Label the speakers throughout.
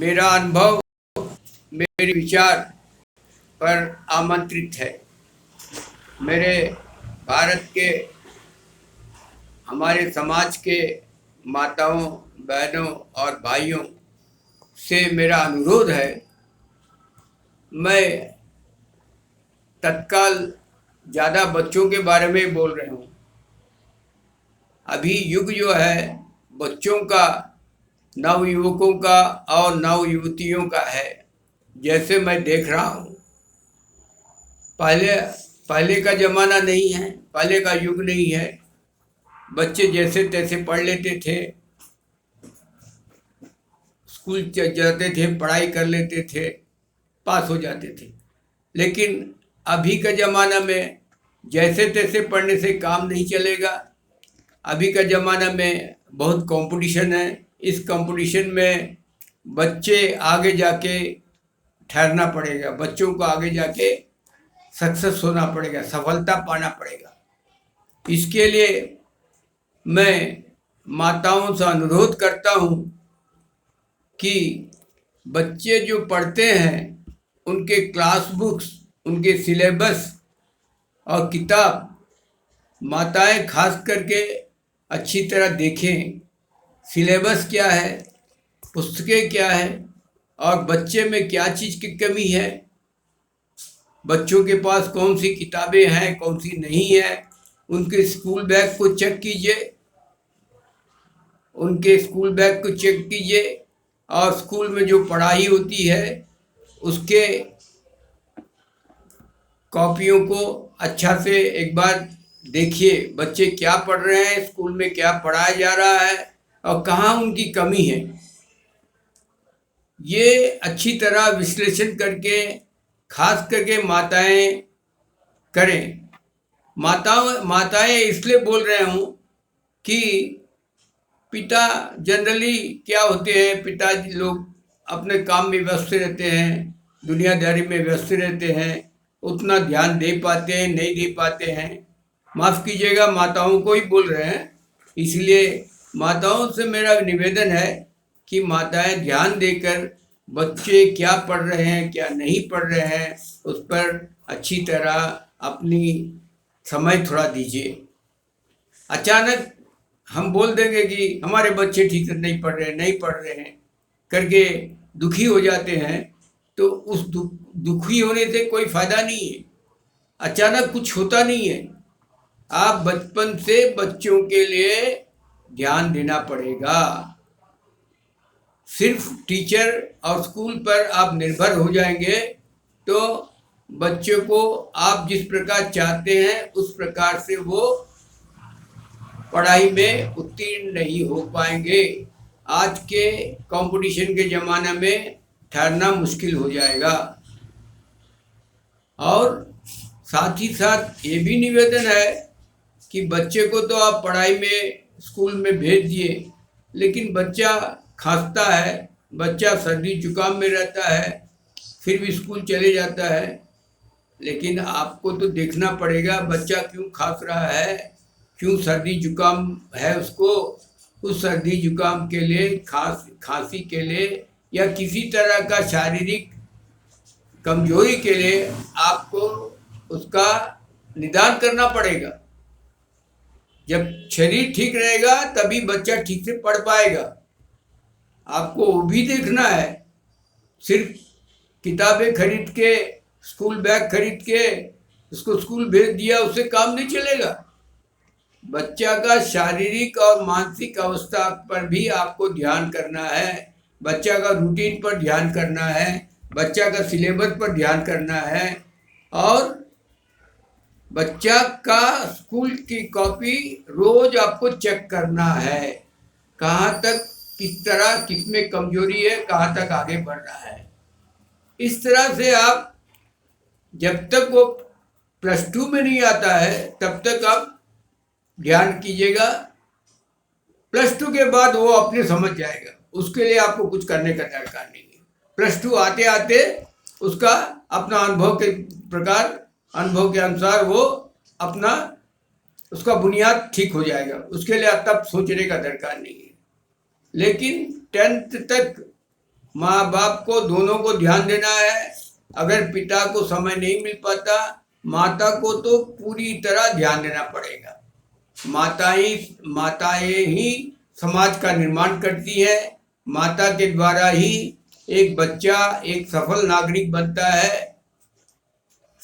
Speaker 1: मेरा अनुभव मेरे विचार पर आमंत्रित है। मेरे भारत के हमारे समाज के माताओं, बहनों और भाइयों से मेरा अनुरोध है। मैं तत्काल ज़्यादा बच्चों के बारे में बोल रहा हूँ। अभी युग जो है बच्चों का, नवयुवकों का और नवयुवतियों का है। जैसे मैं देख रहा हूँ, पहले का ज़माना नहीं है, पहले का युग नहीं है। बच्चे जैसे तैसे पढ़ लेते थे, स्कूल जाते थे, पढ़ाई कर लेते थे, पास हो जाते थे। लेकिन अभी का ज़माना में जैसे तैसे पढ़ने से काम नहीं चलेगा। अभी का ज़माना में बहुत कंपटीशन है। इस कंपटीशन में बच्चे आगे जाके ठहरना पड़ेगा, बच्चों को आगे जाके सक्सेस होना पड़ेगा, सफलता पाना पड़ेगा। इसके लिए मैं माताओं से अनुरोध करता हूँ कि बच्चे जो पढ़ते हैं उनके क्लास बुक्स, उनके सिलेबस और किताब माताएं खास करके अच्छी तरह देखें। सिलेबस क्या है, पुस्तकें क्या है और बच्चे में क्या चीज़ की कमी है, बच्चों के पास कौन सी किताबें हैं, कौन सी नहीं है। उनके स्कूल बैग को चेक कीजिए, उनके स्कूल बैग को चेक कीजिए और स्कूल में जो पढ़ाई होती है उसके कॉपियों को अच्छा से एक बार देखिए। बच्चे क्या पढ़ रहे हैं, स्कूल में क्या पढ़ाया जा रहा है और कहाँ उनकी कमी है, ये अच्छी तरह विश्लेषण करके खास करके माताएं करें। माताएं इसलिए बोल रहे हूँ कि पिता जनरली क्या होते हैं, पिताजी लोग अपने काम में व्यस्त रहते हैं, दुनियादारी में व्यस्त रहते हैं, उतना ध्यान दे पाते हैं नहीं दे पाते हैं। माफ़ कीजिएगा, माताओं को ही बोल रहे हैं। इसलिए माताओं से मेरा निवेदन है कि माताएं ध्यान देकर बच्चे क्या पढ़ रहे हैं क्या नहीं पढ़ रहे हैं उस पर अच्छी तरह अपनी समय थोड़ा दीजिए। अचानक हम बोल देंगे कि हमारे बच्चे ठीक से नहीं पढ़ रहे हैं करके दुखी हो जाते हैं, तो उस दुखी होने से कोई फ़ायदा नहीं है। अचानक कुछ होता नहीं है। आप बचपन से बच्चों के लिए ध्यान देना पड़ेगा। सिर्फ टीचर और स्कूल पर आप निर्भर हो जाएंगे तो बच्चों को आप जिस प्रकार चाहते हैं उस प्रकार से वो पढ़ाई में उत्तीर्ण नहीं हो पाएंगे। आज के कंपटीशन के ज़माने में ठहरना मुश्किल हो जाएगा। और साथ ही साथ ये भी निवेदन है कि बच्चे को तो आप पढ़ाई में स्कूल में भेज दिए, लेकिन बच्चा खांसता है, बच्चा सर्दी जुकाम में रहता है, फिर भी स्कूल चले जाता है। लेकिन आपको तो देखना पड़ेगा बच्चा क्यों खांस रहा है, क्यों सर्दी जुकाम है उसको। उस सर्दी जुकाम के लिए, खांसी के लिए या किसी तरह का शारीरिक कमजोरी के लिए आपको उसका निदान करना पड़ेगा। जब शरीर ठीक रहेगा तभी बच्चा ठीक से पढ़ पाएगा। आपको वो भी देखना है। सिर्फ किताबें खरीद के, स्कूल बैग खरीद के उसको स्कूल भेज दिया, उससे काम नहीं चलेगा। बच्चा का शारीरिक और मानसिक अवस्था पर भी आपको ध्यान करना है, बच्चा का रूटीन पर ध्यान करना है, बच्चा का सिलेबस पर ध्यान करना है और बच्चा का स्कूल की कॉपी रोज आपको चेक करना है। कहाँ तक, किस तरह, किस में कमजोरी है, कहाँ तक आगे बढ़ रहा है। इस तरह से आप जब तक वो +2 में नहीं आता है तब तक आप ध्यान कीजिएगा। +2 के बाद वो अपने समझ जाएगा, उसके लिए आपको कुछ करने का दरकार नहीं है। +2 आते आते उसका अपना अनुभव के अनुसार वो अपना उसका बुनियाद ठीक हो जाएगा, उसके लिए तब सोचने का दरकार नहीं है। लेकिन 10th तक माँ बाप को दोनों को ध्यान देना है। अगर पिता को समय नहीं मिल पाता, माता को तो पूरी तरह ध्यान देना पड़ेगा। माताएं ही समाज का निर्माण करती है। माता के द्वारा ही एक बच्चा एक सफल नागरिक बनता है।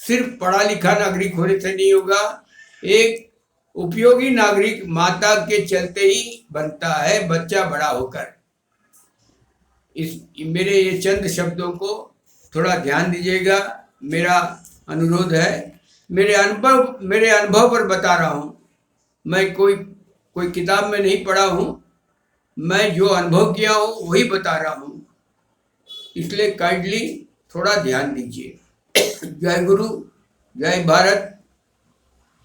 Speaker 1: सिर्फ पढ़ा लिखा नागरिक होने से नहीं होगा, एक उपयोगी नागरिक माता के चलते ही बनता है बच्चा बड़ा होकर। इस मेरे ये चंद शब्दों को थोड़ा ध्यान दीजिएगा, मेरा अनुरोध है। मेरे अनुभव पर बता रहा हूँ। मैं कोई किताब में नहीं पढ़ा हूँ, मैं जो अनुभव किया हूँ वही बता रहा हूँ, इसलिए काइंडली थोड़ा ध्यान दीजिए। जय गुरु, जय भारत।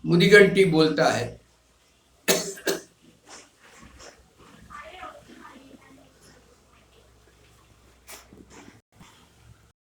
Speaker 1: मुदिगंटी बोलता है।